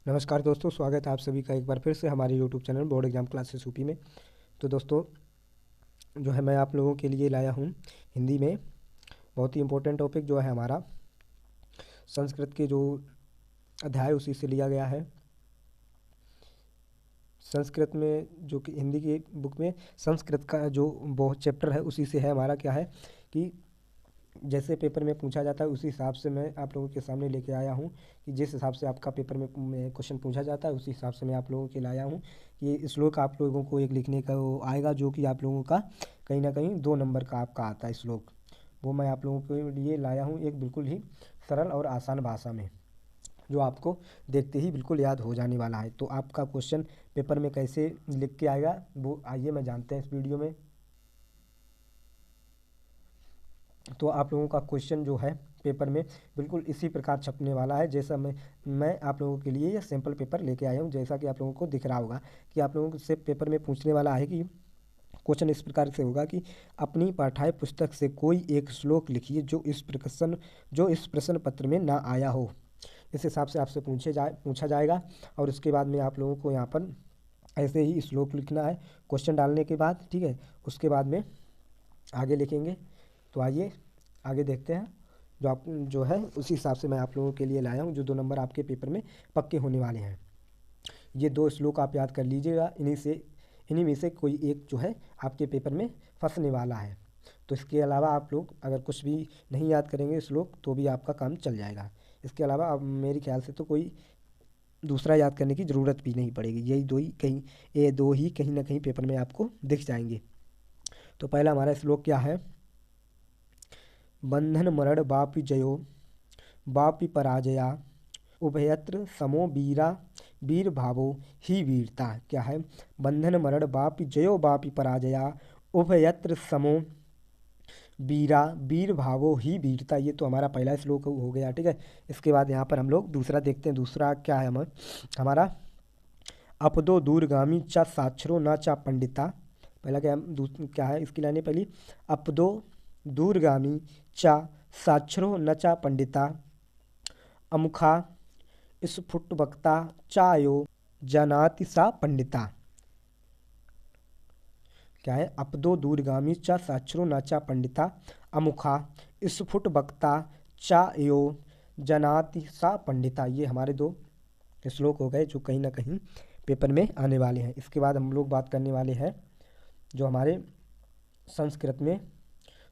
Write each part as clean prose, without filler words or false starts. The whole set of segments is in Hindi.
नमस्कार दोस्तों, स्वागत है आप सभी का एक बार फिर से हमारे YouTube channel board exam classes UP में। तो दोस्तों, जो है मैं आप लोगों के लिए लाया हूँ हिंदी में बहुत ही इम्पोर्टेंट टॉपिक जो है हमारा संस्कृत के जो अध्याय उसी से लिया गया है। संस्कृत में जो कि हिंदी की बुक में संस्कृत का जो बहुत चैप्टर है उसी से है हमारा क्या है कि जैसे पेपर में पूछा जाता है उसी हिसाब से मैं आप लोगों के सामने लेके आया हूँ कि जिस हिसाब से आपका पेपर में क्वेश्चन पूछा जाता है उसी हिसाब से मैं आप लोगों के लाया हूँ कि ये श्लोक आप लोगों को एक लिखने का वो आएगा जो कि आप लोगों का कहीं ना कहीं 2 नंबर का आपका आता है श्लोक। वो मैं आप लोगों के लिए लाया हूँ एक बिल्कुल ही सरल और आसान भाषा में, जो आपको देखते ही बिल्कुल याद हो जाने वाला है। तो आपका क्वेश्चन पेपर में कैसे लिख के आएगा वो आइए मैं जानते हैं इस वीडियो में। तो आप लोगों का क्वेश्चन जो है पेपर में बिल्कुल इसी प्रकार छपने वाला है जैसा मैं आप लोगों के लिए यह सैम्पल पेपर लेके आया हूँ। जैसा कि आप लोगों को दिख रहा होगा कि आप लोगों से पेपर में पूछने वाला है कि क्वेश्चन इस प्रकार से होगा कि अपनी पाठ्य पुस्तक से कोई एक श्लोक लिखिए जो इस प्रश्न पत्र में ना आया हो। इस हिसाब से आपसे पूछा जाएगा और उसके बाद में आप लोगों को यहाँ पर ऐसे ही श्लोक लिखना है क्वेश्चन डालने के बाद, ठीक है। उसके बाद में आगे लिखेंगे। तो आइए आगे देखते हैं। जो है उसी हिसाब से मैं आप लोगों के लिए लाया हूँ जो 2 नंबर आपके पेपर में पक्के होने वाले हैं। ये 2 श्लोक आप याद कर लीजिएगा, इन्हीं में से कोई एक जो है आपके पेपर में फंसने वाला है। तो इसके अलावा आप लोग अगर कुछ भी नहीं याद करेंगे श्लोक तो भी आपका काम चल जाएगा। इसके अलावा अब मेरे ख्याल से तो कोई दूसरा याद करने की ज़रूरत भी नहीं पड़ेगी। ये दो ही कहीं ना कहीं पेपर में आपको दिख जाएंगे। तो पहला हमारा श्लोक क्या है? बंधन मरण बापि जयो बापि पराजया उभयत्र समो वीरा वीर भावो ही वीरता। क्या है? बंधन मरण बापि जयो बापि पराजया उभयत्र समो वीरा वीर भावो ही वीरता। ये तो हमारा पहला श्लोक हो गया, ठीक है। इसके बाद यहाँ पर हम लोग दूसरा देखते हैं। दूसरा क्या है हमारा अपदो दूरगामी च साक्षरो न च पंडिता। पहला क्या है इसकी लाइनें? पहली अपदो दूरगामी च साक्षरो न च पंडिता अमुखा स्फुट वक्ता चायो जनाति सा पंडिता। क्या है? अपदो दूरगामी च साक्षरो न च पंडिता अमुखा स्फुट वक्ता चायो जनाति सा पंडिता। ये हमारे 2 श्लोक हो गए जो कहीं ना कहीं पेपर में आने वाले हैं। इसके बाद हम लोग बात करने वाले हैं जो हमारे संस्कृत में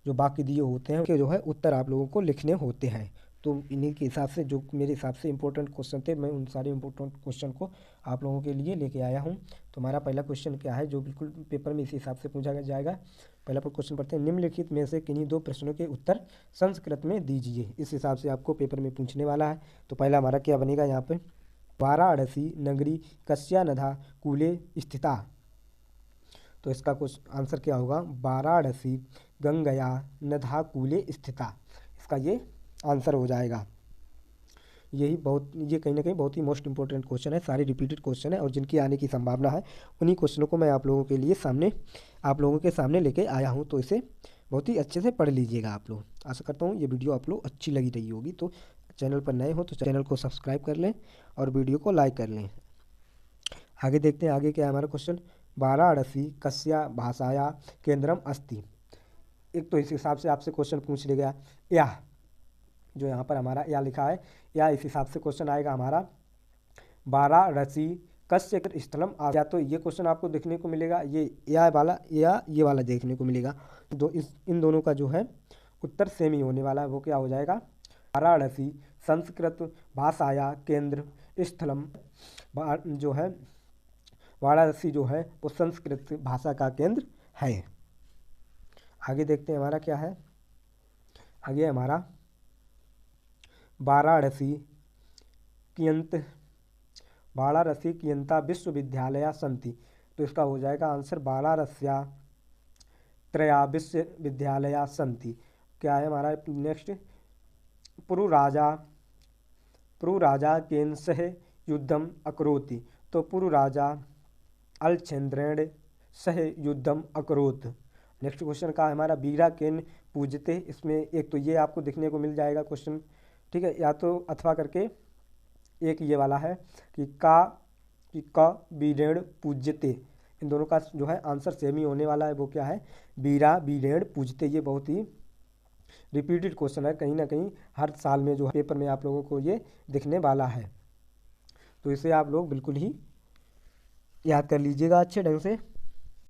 जो वाक्य दिए होते हैं उनके जो है उत्तर आप लोगों को लिखने होते हैं। तो इन्हीं के हिसाब से जो मेरे हिसाब से इंपॉर्टेंट क्वेश्चन थे मैं उन सारे इंपॉर्टेंट क्वेश्चन को आप लोगों के लिए लेके आया हूँ। तो हमारा पहला क्वेश्चन क्या है जो बिल्कुल पेपर में इसी हिसाब से पूछा जाएगा। पहला क्वेश्चन पढ़ते हैं। निम्नलिखित में से किन्हीं 2 प्रश्नों के उत्तर संस्कृत में दीजिए। इस हिसाब से आपको पेपर में पूछने वाला है। तो पहला हमारा क्या बनेगा यहाँ पर? वाराणसी नगरी कस्या नधा कूले स्थिता। तो इसका कुछ आंसर क्या होगा? वाराणसी गंगया नधा कूले स्थिता। इसका ये आंसर हो जाएगा। ये कहीं ना कहीं बहुत ही मोस्ट इंपॉर्टेंट क्वेश्चन है, सारे रिपीटेड क्वेश्चन है और जिनकी आने की संभावना है। उन्हीं क्वेश्चनों को मैं आप लोगों के सामने लेके आया हूँ। तो इसे बहुत ही अच्छे से पढ़ लीजिएगा आप लोग। आशा करता हूँ ये वीडियो आप लोग अच्छी लगी रही होगी। तो चैनल पर नए हो तो चैनल को सब्सक्राइब कर लें और वीडियो को लाइक कर लें। आगे देखते हैं आगे क्या है हमारा क्वेश्चन। वाराणसी कस्या भाषाया केंद्रम अस्ति। एक तो इस हिसाब से आपसे क्वेश्चन पूछ लिया या जो यहाँ पर हमारा या लिखा है या इस हिसाब से क्वेश्चन आएगा हमारा वाराणसी कस्य स्थलम आ। या तो ये क्वेश्चन आपको देखने को मिलेगा ये या वाला या ये वाला देखने को मिलेगा। इन दोनों का जो है उत्तर सेम ही होने वाला है। वो क्या हो जाएगा? वाराणसी संस्कृत भाषाया केंद्र स्थलम। जो है वाराणसी जो है वो संस्कृत भाषा का केंद्र है। आगे देखते हैं हमारा क्या है। आगे हमारा वाराणसी कियंता विश्वविद्यालय संति। तो इसका हो जाएगा आंसर वाराणस्या त्रया विश्वविद्यालय संति। क्या है हमारा नेक्स्ट? पुरुराजा केन सह युद्धम अकरोति। तो पुरुराजा अलछेन्द्रेण सह युद्धम अकरोत। नेक्स्ट क्वेश्चन का हमारा वीरा केन पूजते। इसमें एक तो ये आपको देखने को मिल जाएगा क्वेश्चन, ठीक है। या तो अथवा करके एक ये वाला है कि क बीरेण पूज्यते, इन दोनों का जो है आंसर सेम ही होने वाला है। वो क्या है, बीरा बीरेण पूजते। ये बहुत ही रिपीटेड क्वेश्चन है, कहीं ना कहीं हर साल में जो है पेपर में आप लोगों को ये दिखने वाला है। तो इसे आप लोग बिल्कुल ही याद कर लीजिएगा अच्छे ढंग से।